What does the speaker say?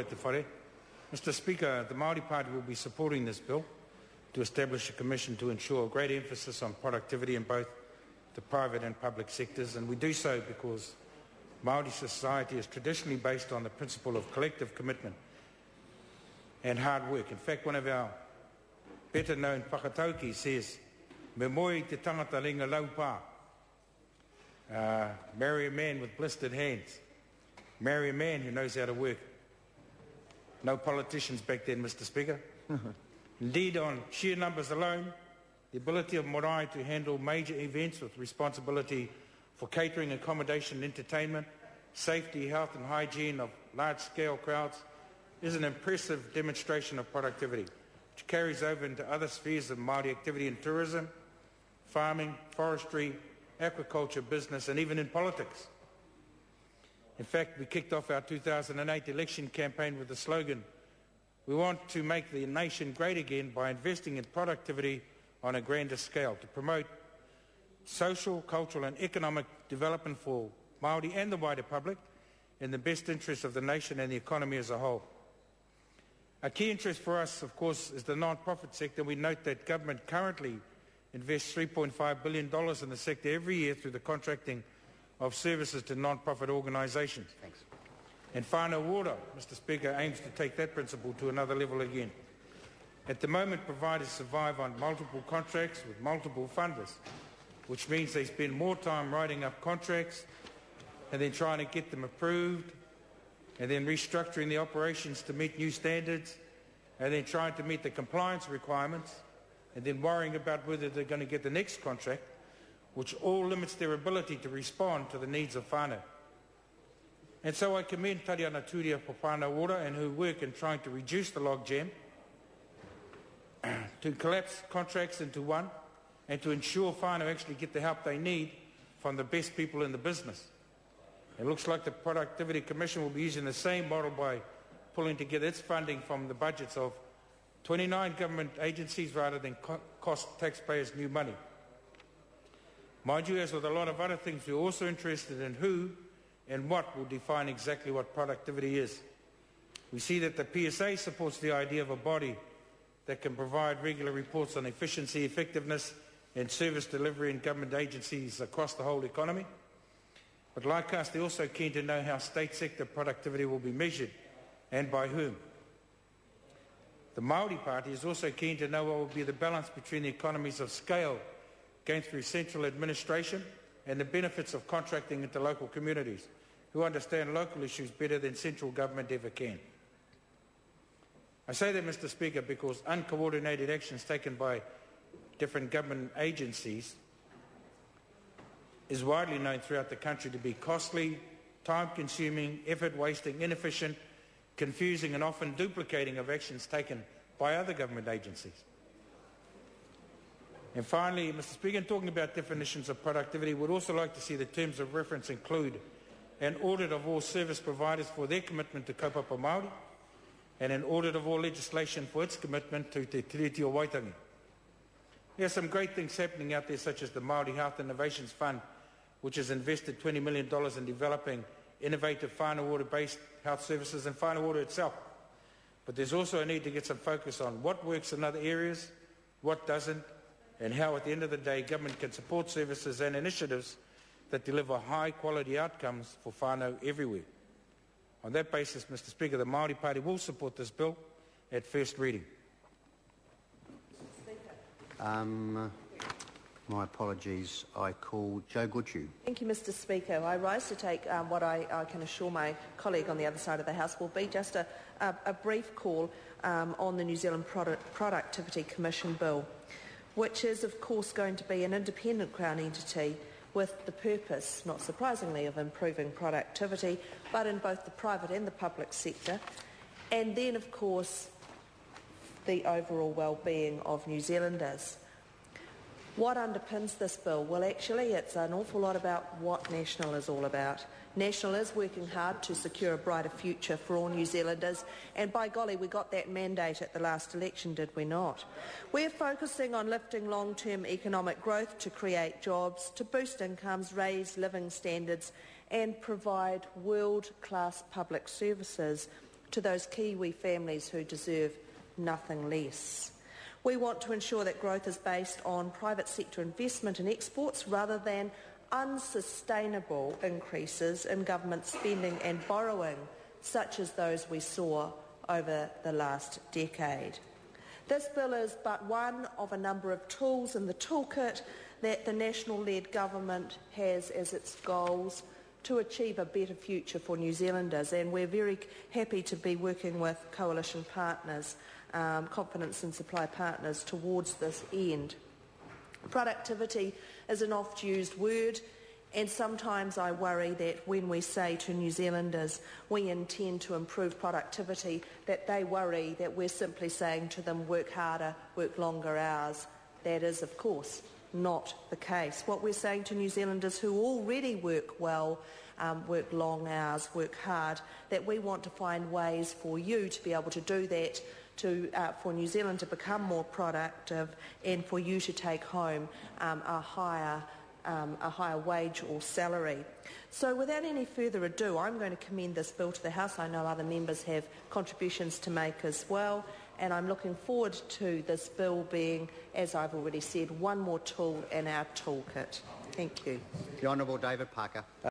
Mr Speaker, the Māori Party will be supporting this bill to establish a commission to ensure great emphasis on productivity in both the private and public sectors, and we do so because Māori society is traditionally based on the principle of collective commitment and hard work. In fact, one of our better-known whakatauki says, "Me moi te tangata ringa lau pā." Marry a man with blistered hands. Marry a man who knows how to work. No politicians back then, Mr Speaker. Indeed, on sheer numbers alone, the ability of marae to handle major events with responsibility for catering, accommodation and entertainment, safety, health and hygiene of large-scale crowds is an impressive demonstration of productivity, which carries over into other spheres of Māori activity in tourism, farming, forestry, aquaculture, business and even in politics. In fact, we kicked off our 2008 election campaign with the slogan, "We want to make the nation great again by investing in productivity on a grander scale to promote social, cultural and economic development for Māori and the wider public in the best interest of the nation and the economy as a whole." A key interest for us, of course, is the non-profit sector. We note that government currently invests $3.5 billion in the sector every year through the contracting of services to non-profit organisations. And whānau ora, Mr Speaker, aims to take that principle to another level again. At the moment, providers survive on multiple contracts with multiple funders, which means they spend more time writing up contracts and then trying to get them approved and then restructuring the operations to meet new standards and then trying to meet the compliance requirements and then worrying about whether they're going to get the next contract, which all limits their ability to respond to the needs of whānau. And so I commend Tariana Turia for whānau ora and who work in trying to reduce the logjam, to collapse contracts into one, and to ensure whānau actually get the help they need from the best people in the business. It looks like the Productivity Commission will be using the same model by pulling together its funding from the budgets of 29 government agencies rather than cost taxpayers new money. Mind you, as with a lot of other things, we're also interested in who and what will define exactly what productivity is. We see that the PSA supports the idea of a body that can provide regular reports on efficiency, effectiveness and service delivery in government agencies across the whole economy. But like us, they're also keen to know how state sector productivity will be measured and by whom. The Māori Party is also keen to know what will be the balance between the economies of scale gained through central administration and the benefits of contracting into local communities who understand local issues better than central government ever can. I say that, Mr Speaker, because uncoordinated actions taken by different government agencies is widely known throughout the country to be costly, time-consuming, effort-wasting, inefficient, confusing and often duplicating of actions taken by other government agencies. And finally, Mr Speaker, in talking about definitions of productivity, we'd also like to see the terms of reference include an audit of all service providers for their commitment to kaupapa Māori and an audit of all legislation for its commitment to Te Tiriti o Waitangi. There are some great things happening out there, such as the Māori Health Innovations Fund, which has invested $20 million in developing innovative whānau ora-based health services and whānau ora itself. But there's also a need to get some focus on what works in other areas, what doesn't, and how at the end of the day government can support services and initiatives that deliver high quality outcomes for whānau everywhere. On that basis, Mr Speaker, the Māori Party will support this bill at first reading. My apologies. I call Joe Goodhue. Thank you, Mr Speaker. I rise to take what I can assure my colleague on the other side of the House will be just a brief call on the New Zealand Productivity Commission Bill, which is, of course, going to be an independent Crown entity with the purpose, not surprisingly, of improving productivity, but in both the private and the public sector, and then, of course, the overall well-being of New Zealanders. What underpins this bill? Well, actually, it's an awful lot about what National is all about. National is working hard to secure a brighter future for all New Zealanders, and by golly, we got that mandate at the last election, did we not? We're focusing on lifting long-term economic growth to create jobs, to boost incomes, raise living standards, and provide world-class public services to those Kiwi families who deserve nothing less. We want to ensure that growth is based on private sector investment and exports rather than unsustainable increases in government spending and borrowing, such as those we saw over the last decade. This bill is but one of a number of tools in the toolkit that the National-led government has as its goals to achieve a better future for New Zealanders, and we're very happy to be working with coalition partners, confidence and supply partners towards this end. Productivity is an oft-used word, and sometimes I worry that when we say to New Zealanders we intend to improve productivity, that they worry that we're simply saying to them work harder, work longer hours. That is, of course, not the case. What we're saying to New Zealanders who already work well, work long hours, work hard, that we want to find ways for you to be able to do that, for New Zealand to become more productive and for you to take home a higher wage or salary. So without any further ado, I'm going to commend this bill to the House. I know other members have contributions to make as well, and I'm looking forward to this bill being, as I've already said, one more tool in our toolkit. Thank you. The Honourable David Parker.